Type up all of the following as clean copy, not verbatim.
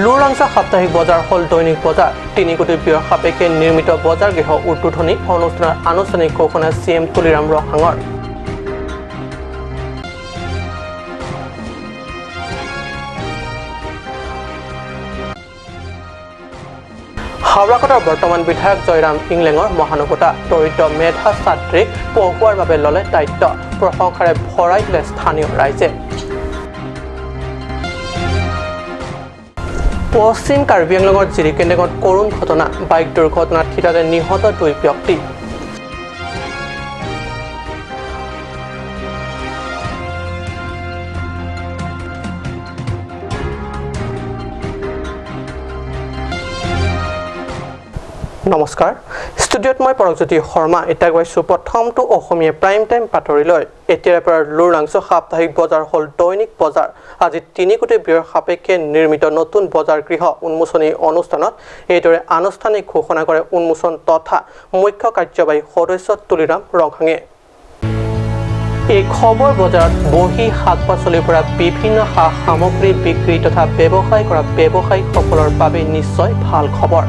লুৰাংচা সাপ্তাহিক বজাৰ হল দৈনিক বজাৰ 3 কোটি ব্যয় সাপেক্ষে নিৰ্মিত বজাৰ গৃহ উদ্বোধনী অনুষ্ঠানৰ আনুষ্ঠানিক ঘোষণা CM তুলিৰাম ৰহাঙৰ হাওড়াকটাৰ বৰ্তমান বিধায়ক জয়ৰাম ইংলেঙৰ মহানুভূতা দৰিদ্ৰ মেধা ছাত্ৰীক পঢ়ুৱাৰ বাবে ললে দায়িত্ব প্ৰশংসাৰে ভৰাই দিলে স্থানীয় ৰাইজে পশ্চিম কাৰ্বি আংলঙৰ জিৰিকেন্দেঙত কৰুণ ঘটনা বাইক দুৰ্ঘটনাত থিতাতে নিহত 2 ব্যক্তি নমস্কাৰ ষ্টুডিঅ'ত মই পৰগজ্যোতি শৰ্মা এটা গৈছো প্ৰথমটো অসমীয়া প্ৰাইম টাইম বাতৰিলৈ এতিয়াৰ পৰা লুৰাংচা সাপ্তাহিক বজাৰ হল দৈনিক বজাৰ আজি 3 কোটি ব্যয় সাপেক্ষে নিৰ্মিত নতুন বজাৰ গৃহ উন্মোচনী অনুষ্ঠানত এইদৰে আনুষ্ঠানিক ঘোষণা কৰে উন্মোচন তথা মুখ্য কাৰ্যবাহী সদস্য তুলিৰাম ৰহাঙে এই খবৰ বজাৰত বহি শাক-পাচলিৰ পৰা বিভিন্ন সামগ্ৰী বিক্ৰী তথা ব্যৱসায় কৰা ব্যৱসায়ীসকলৰ বাবে নিশ্চয় ভাল খবৰ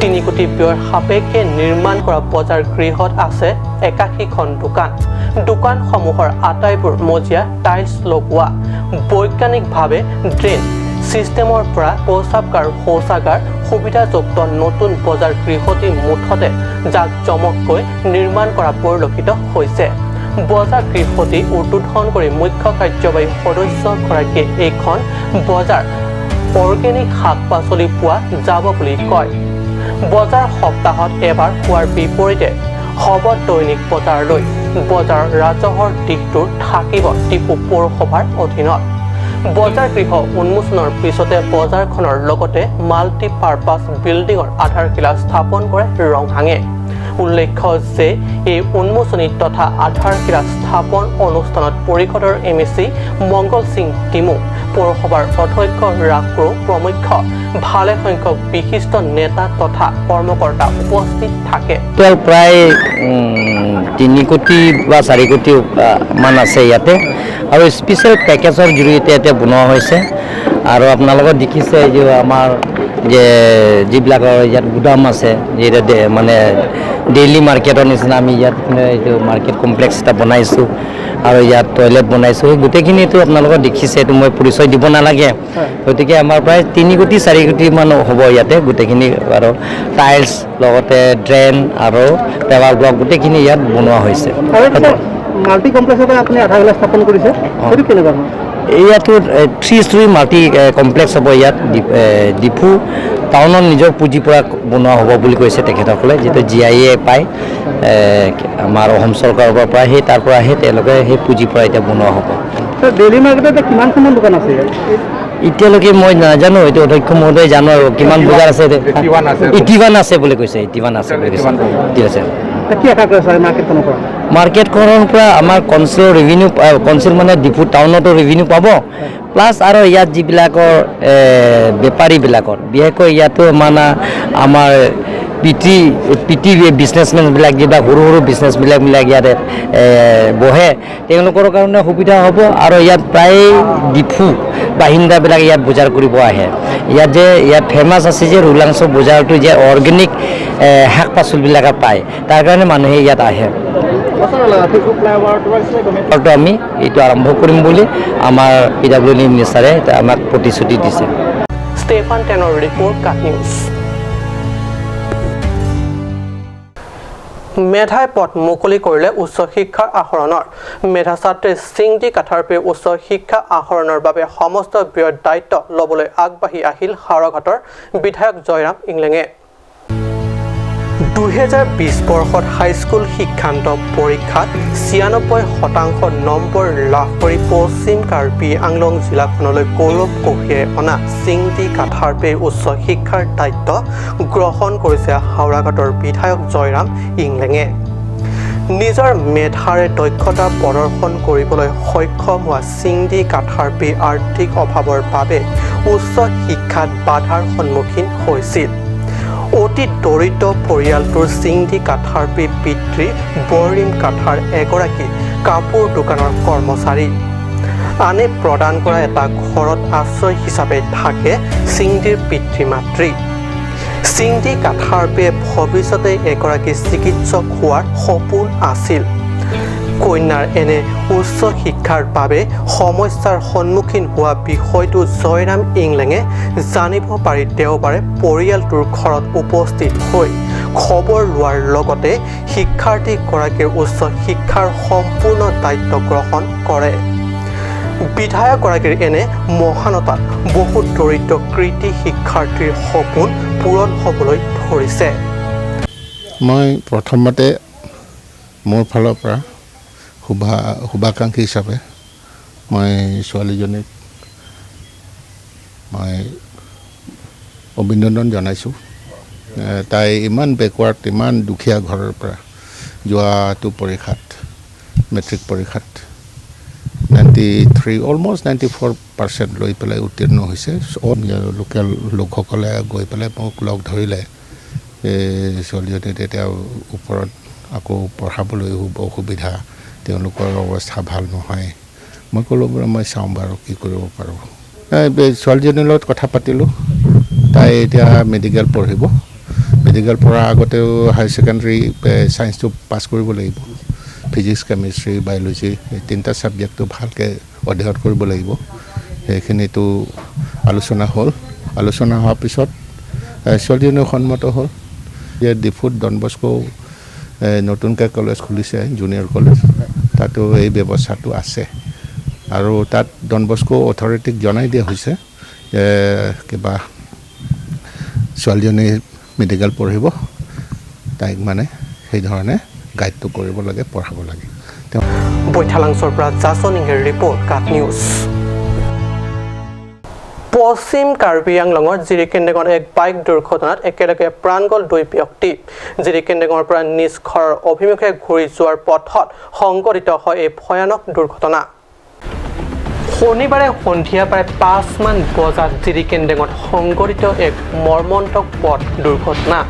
3 কোটি ব্যয় সাপেক্ষে নিৰ্মাণ কৰা বজাৰ গৃহত আছে 81খন দোকানসমূহৰ আটাইবোৰ মজিয়া টাইলছ লগোৱা বৈজ্ঞানিকভাৱে ড্ৰেইন সিস্টেমৰ পৰা প্ৰস্ৰাৱগাৰ শৌচাগাৰ সুবিধাযুক্ত নতুন বজাৰ গৃহটি মুঠতে জাকজমককৈ নিৰ্মাণ কৰা পৰিলক্ষিত হৈছে বজাৰ গৃহটি উদ্বোধন কৰি মুখ্য কাৰ্যবাহী সদস্যগৰাকীয়ে এইখন বজাৰ অৰ্গেনিক শাক-পাচলি পোৱা যাব বুলি কয় বজাৰ সপ্তাহত এবাৰ হোৱাৰ বিপৰীতে হ'ব দৈনিক বজাৰলৈ বজাৰ ৰাজহৰ দিশটোৰ থাকিব টিপু পৌৰসভাৰ অধীনত বজাৰ গৃহ উন্মোচনৰ পিছতে বজাৰখনৰ লগতে মাল্টিপাৰ্পাছ বিল্ডিঙৰ আধাৰশিলা স্থাপন কৰে ৰহাঙে উল্লেখ্য যে এই উন্মোচনী তথা আধাৰশিলা স্থাপন অনুষ্ঠানত পৰিষদৰ MEC মংগল সিং টিমু পৌৰসভাৰ অধ্যক্ষ ৰাক্ৰো প্ৰমুখ্য ভালে সংখ্যক বিশিষ্ট নেতা তথা কৰ্মকৰ্তা উপস্থিত থাকে প্ৰায় 3 কোটি বা 4 কোটি মান আছে ইয়াতে আৰু স্পেচিয়েল পেকেজৰ জৰিয়তে এতিয়া বনোৱা হৈছে আৰু আপোনালোকে দেখিছে যে আমাৰ যে যিবিলাকৰ ইয়াত গুদাম আছে যে মানে ডেইলি মাৰ্কেটৰ নিচিনা আমি ইয়াত এইটো মাৰ্কেট কমপ্লেক্স এটা বনাইছোঁ আৰু ইয়াত টয়লেট বনাইছোঁ এই গোটেইখিনিতো আপোনালোকে দেখিছে এইটো মই পৰিচয় দিব নালাগে গতিকে আমাৰ প্ৰায় 3 কোটি 4 কোটি মান হ'ব ইয়াতে গোটেইখিনি আৰু টাইলছ লগতে ড্ৰেইন আৰু পেভাৰ ব্লক গোটেইখিনি ইয়াত বনোৱা হৈছে মাল্টি কমপ্লেক্সত আপুনি আধাৰশিলা স্থাপন কৰিছে সেইটো কেনেকুৱা ইয়াতো 3 ষ্টৰী মাল্টি কমপ্লেক্স হ'ব ইয়াত ডিপু টাউনৰ নিজৰ পুঁজিৰ পৰা বনোৱা হ'ব বুলি কৈছে তেখেতসকলে যিটো GIA পায় আমাৰ অসম চৰকাৰৰ পৰা সেই তাৰ পৰা তেওঁলোকে সেই পুঁজিৰ পৰা এতিয়া বনোৱা হ'ব ডেইলি মাৰ্কেটত কিমানখন দোকান আছে এতিয়ালৈকে মই নাজানো এইটো অধ্যক্ষ মহোদয় জানো আৰু কিমান বজাৰ আছে 81 আছে বুলি কৈছে 81 আছে বুলি কৈছে ঠিক আছে কি আশা কৰিছে মাৰ্কেটখনৰ পৰা মাৰ্কেটখনৰ পৰা আমাৰ কনচিল ৰেভিনিউ কনচিল মানে ডিপু টাউনতো ৰেভিনিউ পাব প্লাছ আৰু ইয়াত যিবিলাকৰ বেপাৰীবিলাকৰ বিশেষকৈ ইয়াতো মানে আমাৰ পিটি বিজনেছমেনবিলাক যিবিলাক সৰু বিজনেছবিলাক ইয়াতে বহে তেওঁলোকৰ কাৰণে সুবিধা হ'ব আৰু ইয়াত প্ৰায় ডিপু বাহিন্দাবিলাক ইয়াত বজাৰ কৰিব আহে ইয়াত ফেমাছ আছে যে লুৰাংচা বজাৰটো যে অৰ্গেনিক শাক পাচলিবিলাক পায় তাৰ কাৰণে মানুহে ইয়াত আহে আমি এইটো আৰম্ভ কৰিম বুলি আমাৰ PWD মিনিষ্টাৰে আমাক প্ৰতিশ্ৰুতি দিছে ষ্টেফান টেনৰ ৰিপৰ্ট কাট নিউজ মেধাই পথ মুকলি কৰিলে উচ্চ শিক্ষাৰ আহৰণৰ মেধা ছাত্ৰী সিংদি কাঠাৰপে উচ্চ শিক্ষা আহৰণৰ বাবে সমস্ত ব্যয়ৰ দায়িত্ব ল'বলৈ আগবাঢ়ি আহিল হাওড়াঘাটৰ বিধায়ক জয়ৰাম ইংলেঙে 2020 বৰ্ষত হাইস্কুল শিক্ষান্ত পৰীক্ষাত 96% নম্বৰ লাভ কৰি পশ্চিম কাৰ্বি আংলং জিলাখনলৈ গৌৰৱ কঢ়িয়াই অনা সিংদি কাঠাৰপে উচ্চ শিক্ষাৰ দায়িত্ব গ্ৰহণ কৰিছে হাওড়াঘাটৰ বিধায়ক জয়ৰাম ইংলেঙে নিজৰ মেধাৰে দক্ষতা প্ৰদৰ্শন কৰিবলৈ সক্ষম হোৱা সিংদি কাঠাৰপে আৰ্থিক অভাৱৰ বাবে উচ্চ শিক্ষাত বাধাৰ সন্মুখীন হৈছিল অতি দৰিদ্ৰ পৰিয়ালটোৰ সিংদি কাঠাৰপে পিতৃ বৰিম কাঠাৰ এগৰাকী কাপোৰ দোকানৰ কৰ্মচাৰী আনে প্ৰদান কৰা এটা ঘৰত আশ্ৰয় হিচাপে থাকে সিংদিৰ পিতৃ মাতৃ সিংদি কাঠাৰপে ভৱিষ্যতে এগৰাকী চিকিৎসক হোৱাৰ সপোন আছিল কন্যাৰ এনে উচ্চ শিক্ষাৰ বাবে সমস্যাৰ সন্মুখীন হোৱা বিষয়টো জয়ৰাম ইংলেঙে জানিব পাৰি দেওবাৰে পৰিয়ালটোৰ ঘৰত উপস্থিত হৈ খবৰ লোৱাৰ লগতে শিক্ষাৰ্থীগৰাকীৰ উচ্চ শিক্ষাৰ সম্পূৰ্ণ দায়িত্ব গ্ৰহণ কৰে বিধায়কগৰাকীৰ এনে মহানতাত বহু দৰিদ্ৰ কৃতি শিক্ষাৰ্থীৰ সপোন পূৰণ হ'বলৈ ধৰিছে মই প্ৰথমতে মোৰ ফালৰ পৰা শুভাকাংক্ষী হিচাপে মই ছোৱালীজনীক মই অভিনন্দন জনাইছোঁ তাই ইমান বেকৱাৰ্ড ইমান দুখীয়া ঘৰৰ পৰা যোৱাটো পৰীক্ষাত মেট্ৰিক পৰীক্ষাত 93 অলমষ্ট 94% লৈ পেলাই উত্তীৰ্ণ হৈছে লোকেল লোকসকলে গৈ পেলাই মোক লগ ধৰিলে ছোৱালীজনী তেতিয়া ওপৰত আকৌ পঢ়াবলৈ অসুবিধা তেওঁলোকৰ অৱস্থা ভাল নহয় মই ক'লোঁ বোলে মই চাওঁ বাৰু কি কৰিব পাৰোঁ ছোৱালীজনীৰ লগত কথা পাতিলোঁ তাই এতিয়া মেডিকেল পঢ়িব মেডিকেল পঢ়াৰ আগতেও হায়াৰ ছেকেণ্ডেৰী ছায়েন্সটো পাছ কৰিব লাগিব ফিজিক্স কেমেষ্ট্ৰি বায়'লজি এই তিনিটা ছাবজেক্টটো ভালকৈ অধ্যয়ন কৰিব লাগিব সেইখিনিতো আলোচনা হ'ল আলোচনা হোৱাৰ পিছত ছোৱালীজনীও সন্মত হ'ল যে ডিফুত ডন বস্কো নতুনকৈ কলেজ খুলিছে জুনিয়ৰ কলেজ তাতো এই ব্যৱস্থাটো আছে আৰু তাত ডন বস্কো অথৰিটিক জনাই দিয়া হৈছে কিবা ছোৱালীজনী মেডিকেল পঢ়িব তাইক মানে সেইধৰণে গাইডটো কৰিব লাগে পঢ়াব লাগে বৈঠালাংছৰ পৰা জাছনিংৰ ৰিপৰ্ট কাট নিউজ পশ্চিম কাৰ্বি আংলঙৰ জিৰিকেন্দেঙৰ এক বাইক দুৰ্ঘটনাত একেলগে প্ৰাণ গ'ল 2 ব্যক্তি জিৰিকেন্দেঙৰ পৰা নিজ ঘৰৰ অভিমুখে ঘূৰি যোৱাৰ পথত সংঘটিত হয় এই ভয়ানক দুৰ্ঘটনা শনিবাৰে সন্ধিয়া প্ৰায় 5 মান বজাত জিৰিকেন্দেঙত সংঘটিত এক মৰ্মন্তক পথ দুৰ্ঘটনা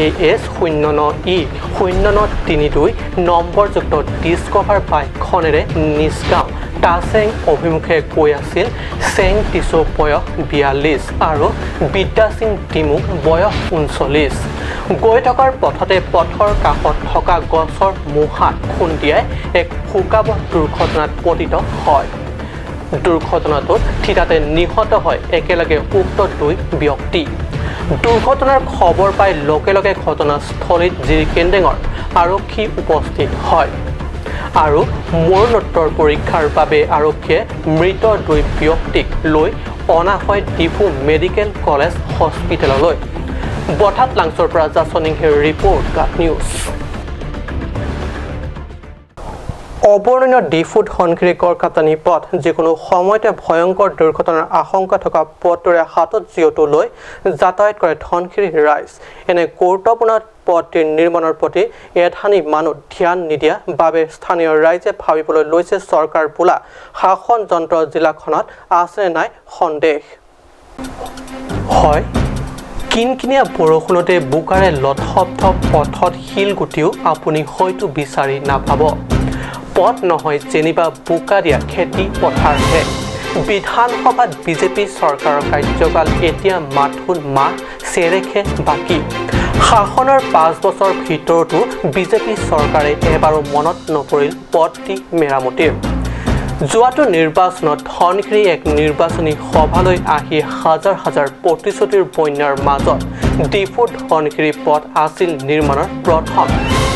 AS 09E0932 নম্বৰযুক্ত ডিস্কভাৰ বাইকখনেৰে নিষ্গাঁও টাছেং অভিমুখে গৈ আছিল চেং টিছু বয়স 42 আৰু বিদ্যা সিং টিমু বয়স 39 গৈ থকাৰ পথতে পথৰ কাষত থকা গছৰ মুহাত খুন্দিয়াই এক শোকাবহ দুৰ্ঘটনাত পতিত হয় দুৰ্ঘটনাটোত থিতাতে নিহত হয় একেলগে উক্ত 2 ব্যক্তি দুৰ্ঘটনাৰ খবৰ পাই লগে লগে ঘটনাস্থলীত জিৰিকেন্দেঙৰ আৰক্ষী উপস্থিত হয় আৰু মৰণোত্তৰ পৰীক্ষাৰ বাবে আৰক্ষীয়ে মৃত 2 ব্যক্তিক লৈ অনা হয় ডিফু মেডিকেল কলেজ হস্পিটেললৈ বঠালাংছৰ পৰা জাছনিংৰ ৰিপৰ্ট কাট নিউজ অবৰ্ণনীয় ডিফুত সন্ধিৰ গড়কাটানি পথ যিকোনো সময়তে ভয়ংকৰ দুৰ্ঘটনাৰ আশংকা থকা পথটোৰে হাতত জিঅটো লৈ যাতায়াত কৰে ধনশিৰি ৰাইজ এনে গুৰুত্বপূৰ্ণ পথটিৰ নিৰ্মাণৰ প্ৰতি এধানি মানুহ ধ্যান নিদিয়া বাবে স্থানীয় ৰাইজে ভাবিবলৈ লৈছে চৰকাৰ বোলা শাসন যন্ত্ৰ জিলাখনত আছে নাই সন্দেহ হয় কিনকিনীয়া বৰষুণতে বোকাৰে লথপথ পথত শিলগুটিও আপুনি হয়তো বিচাৰি নাপাব পথ নহয় যেনিবা বোকা দিয়া খেতি পথাৰহে বিধানসভাত বিজেপি চৰকাৰৰ কাৰ্যকাল এতিয়া মাথোন মাহ চেৰেখে বাকী শাসনৰ 5 বছৰ ভিতৰতো বিজেপি চৰকাৰে এবাৰো মনত নপৰিল পথটি মেৰামতিৰ যোৱাটো নিৰ্বাচনত ধনশিৰি এক নিৰ্বাচনী সভালৈ আহি হাজাৰ হাজাৰ প্ৰতিশ্ৰুতিৰ বন্যাৰ মাজত ডিফুত ধনশিৰি পথ আছিল নিৰ্মাণৰ প্ৰথম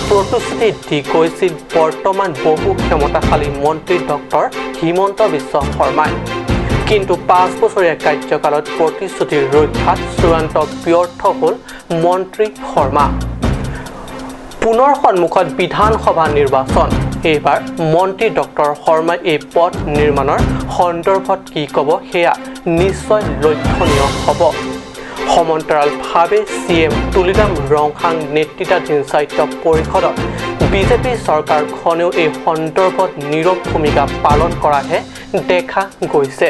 প্ৰতিশ্ৰুতি দি গৈছিল বৰ্তমান বহু ক্ষমতাশালী মন্ত্ৰী ডক্টৰ হিমন্ত বিশ্ব শৰ্মাই কিন্তু 5 বছৰীয়া কাৰ্যকালত প্ৰতিশ্ৰুতিৰ ৰক্ষাত চূড়ান্ত ব্যৰ্থ হ'ল মন্ত্ৰী শৰ্মা পুনৰ সন্মুখত বিধানসভা নিৰ্বাচন এইবাৰ মন্ত্ৰী ডক্টৰ শৰ্মাই এই পথ নিৰ্মাণৰ সন্দৰ্ভত কি ক'ব সেয়া নিশ্চয় লক্ষণীয় হ'ব সমান্তৰালভাৱে CM তুলিৰাম ৰংহাং নেতৃত্বাধীন সাহিত্য পৰিষদত বিজেপি চৰকাৰখনেও এই সন্দৰ্ভত নীৰৱ ভূমিকা পালন কৰাহে দেখা গৈছে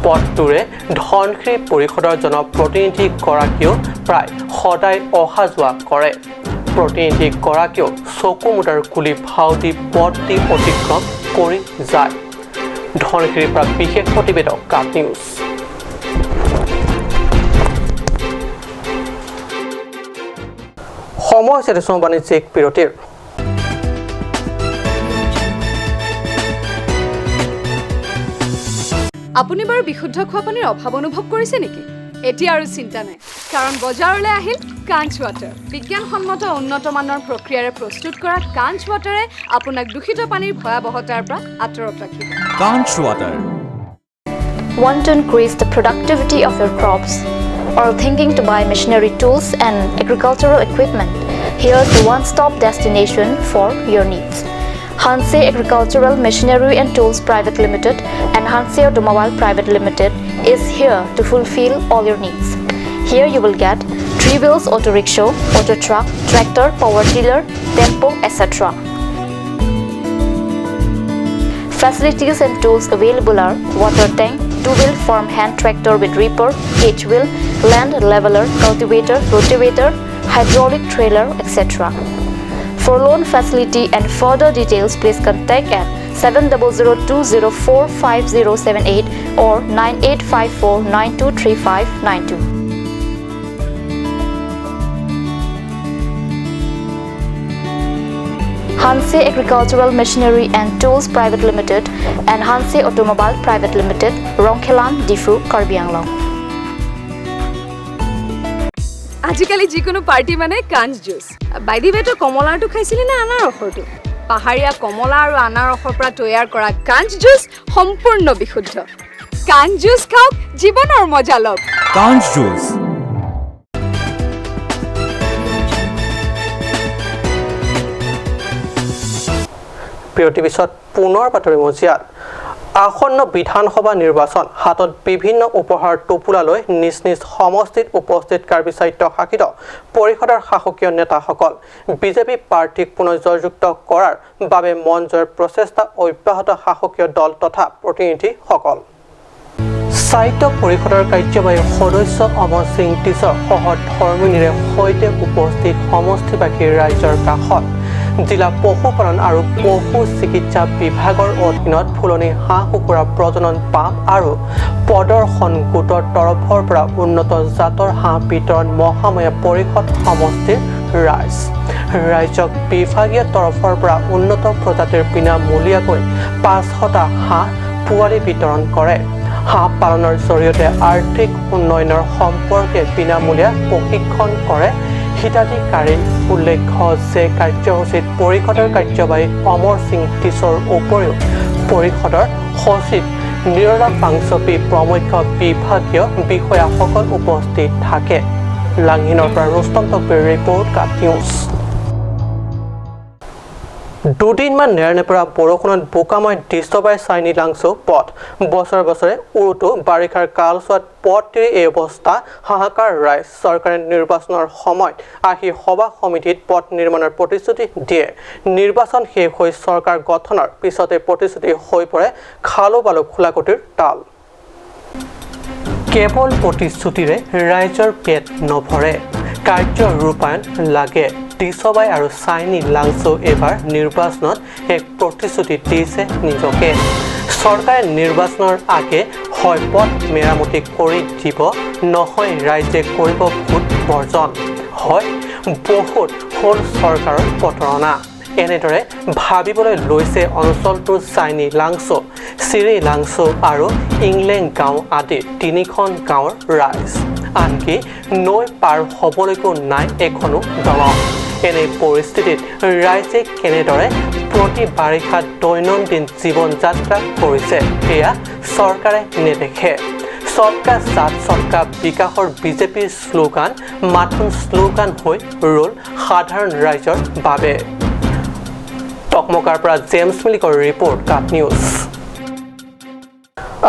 পথটোৰে ধনশিৰি পৰিষদৰ জনপ্ৰতিনিধিগৰাকীয়েও প্ৰায় সদায় অহা যোৱা কৰে প্ৰতিনিধিগৰাকীয়েও চকু মুদাৰ কুলি ভাও দি পথটি অতিক্ৰম কৰি যায় ধনশিৰিৰ পৰা বিশেষ প্ৰতিবেদক কাট নিউজ। সময় হৈছে দেশৰ বাণিজ্যিক বিৰতিৰ। আপুনি বাৰু বিশুদ্ধ খোৱা পানীৰ অভাৱ অনুভৱ কৰিছে নেকি? এতিয়া আৰু চিন্তা নাই, কাৰণ বজাৰলৈ আহিল কাঞ্চ ৱাটাৰ। বিজ্ঞানসন্মত উন্নত মানৰ প্ৰক্ৰিয়াৰে প্ৰস্তুত কৰা কাঞ্চ ৱাটাৰে আপোনাক দূষিত পানীৰ ভয়াৱহতাৰ পৰা আঁতৰত ৰাখিব। কাঞ্চ water. Want to increase the productivity of your crops or thinking to buy machinery tools and agricultural equipment? Here's the one-stop destination for your needs. Hanse Agricultural Machinery and Tools Private Limited and Hanse Automobile Private Limited is here to fulfill all your needs. Here you will get 3 wheels auto rickshaw, auto truck, tractor, power tiller, tempo, etc. Facilities and tools available are water tank, 2-wheel farm hand tractor with reaper, H-wheel, land leveler, cultivator, rotavator, hydraulic trailer, etc. For loan facility and further details, please contact at 7002045078 or 9854923592. Hanse Agricultural Machinery and Tools Private Limited and Hanse Automobile Private Limited, Rongkhelan, Difu, Karbi Anglong. আজিকালি যিকোনো party মানে কাঞ্চ juice. By the ৱেটো কমলাটো খাইছিলি নে আনাৰসৰটো? পাহাৰীয়া কমলা আৰু আনাৰসৰ পৰা তৈয়াৰ কৰা কাঞ্চ জুচ সম্পূৰ্ণ বিশুদ্ধ। কাঞ্চ জুচ খাওক, জীৱনৰ মজা লওক। কাঞ্চ জুচ। বিৰতিৰ পিছত পুনৰ বাতৰি মজিয়াত। আসন্ন বিধানসভা নিৰ্বাচন হাতত বিভিন্ন উপহাৰ টোপোলা লৈ নিজ নিজ সমষ্টিত উপস্থিত কাৰ্বি সাহিত্য শাসিত পৰিষদৰ শাসকীয় নেতাসকল বিজেপি প্ৰাৰ্থীক পুনৰ জয়যুক্ত কৰাৰ বাবে মন জয়ৰ প্ৰচেষ্টা অব্যাহত শাসকীয় দল তথা প্ৰতিনিধিসকল। সাহিত্য পৰিষদৰ কাৰ্যবাহী সদস্য অমৰ সিং টিছৰ সহধৰ্মিনীৰে সৈতে উপস্থিত সমষ্টিবাসী ৰাইজৰ কাষত জিলা পশুপালন আৰু পশু চিকিৎসা বিভাগৰ অধীনত ফুলনি হাঁহ কুকুৰা প্ৰজনন পাম আৰু প্ৰদৰ্শন গোটৰ তৰফৰ পৰা উন্নত জাতৰ হাঁহ বিতৰণ মহামায়া পৰিষদ সমষ্টিৰ ৰাইজক বিভাগীয় তৰফৰ পৰা উন্নত প্ৰজাতিৰ বিনামূলীয়াকৈ 500টা হাঁহ পোৱালি বিতৰণ কৰে। হাঁহ পালনৰ জৰিয়তে আৰ্থিক উন্নয়নৰ সম্পৰ্কে বিনামূলীয়া প্ৰশিক্ষণ কৰে হিতাধিকাৰী। উল্লেখ্য যে কাৰ্যসূচীত পৰিষদৰ কাৰ্যবাহী অমৰ সিং টিছৰ উপৰিও পৰিষদৰ সচিব নিৰলা পাংচপি প্ৰমুখ্য বিভাগীয় বিষয়াসকল উপস্থিত থাকে। লাংহিনৰ পৰা ৰুস্তম তকবীৰ ৰিপৰ্ট কাট নিউজ। দুদিনমান নেৰানেপেৰা বৰষুণত বোকাময় দৃশ্য পাই চাইনি লাংচু পথ। বছৰে বছৰে উৰুটো বাৰিষাৰ কালচোৱাত পথটিৰ এই অৱস্থা হাহাকাৰ ৰাইজ। চৰকাৰে নিৰ্বাচনৰ সময়ত আহি সভা সমিতিত পথ নিৰ্মাণৰ প্ৰতিশ্ৰুতি দিয়ে। নিৰ্বাচন শেষ হৈ চৰকাৰ গঠনৰ পিছতে প্ৰতিশ্ৰুতি হৈ পৰে খালো বালু খোলাকটিৰ তাল। কেৱল প্ৰতিশ্ৰুতিৰে ৰাইজৰ পেট নভৰে, কাৰ্য ৰূপায়ণ লাগে। টিছবাই আৰু চাইনি লাংচু এইবাৰ নিৰ্বাচনত এক প্ৰতিশ্ৰুতি দিছে নিজকে। চৰকাৰে নিৰ্বাচনৰ আগে হয় পথ মেৰামতি কৰি দিব, নহয় ৰাইজে কৰিব ভোট বৰ্জন। হয় বহুত হ'ল চৰকাৰৰ প্ৰতাৰণা। এনেদৰে ভাবিবলৈ লৈছে অঞ্চলটোৰ চাইনি লাংচু, চিৰি লাংচু আৰু ইংলেং গাঁও আদি 3খন গাঁৱৰ ৰাইজ। আনকি নৈ পাৰ হ'বলৈকো নাই এখনো দলং। এনে পৰিস্থিতিত ৰাইজে কেনেদৰে প্ৰতি বাৰিষাত দৈনন্দিন জীৱন যাত্ৰা কৰিছে সেয়া চৰকাৰে নেদেখে। সবকা সাথ সবকা বিকাশৰ বিজেপিৰ শ্লোগান মাথোন শ্লোগান হৈ ৰ'ল সাধাৰণ ৰাইজৰ বাবে। টকমকাৰ পৰা জেমছ মিলিকৰ ৰিপৰ্ট কাট নিউজ।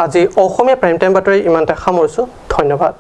আজি অসমীয়া প্ৰাইম টাইম বাতৰি ইমানতে সামৰিছোঁ। ধন্যবাদ।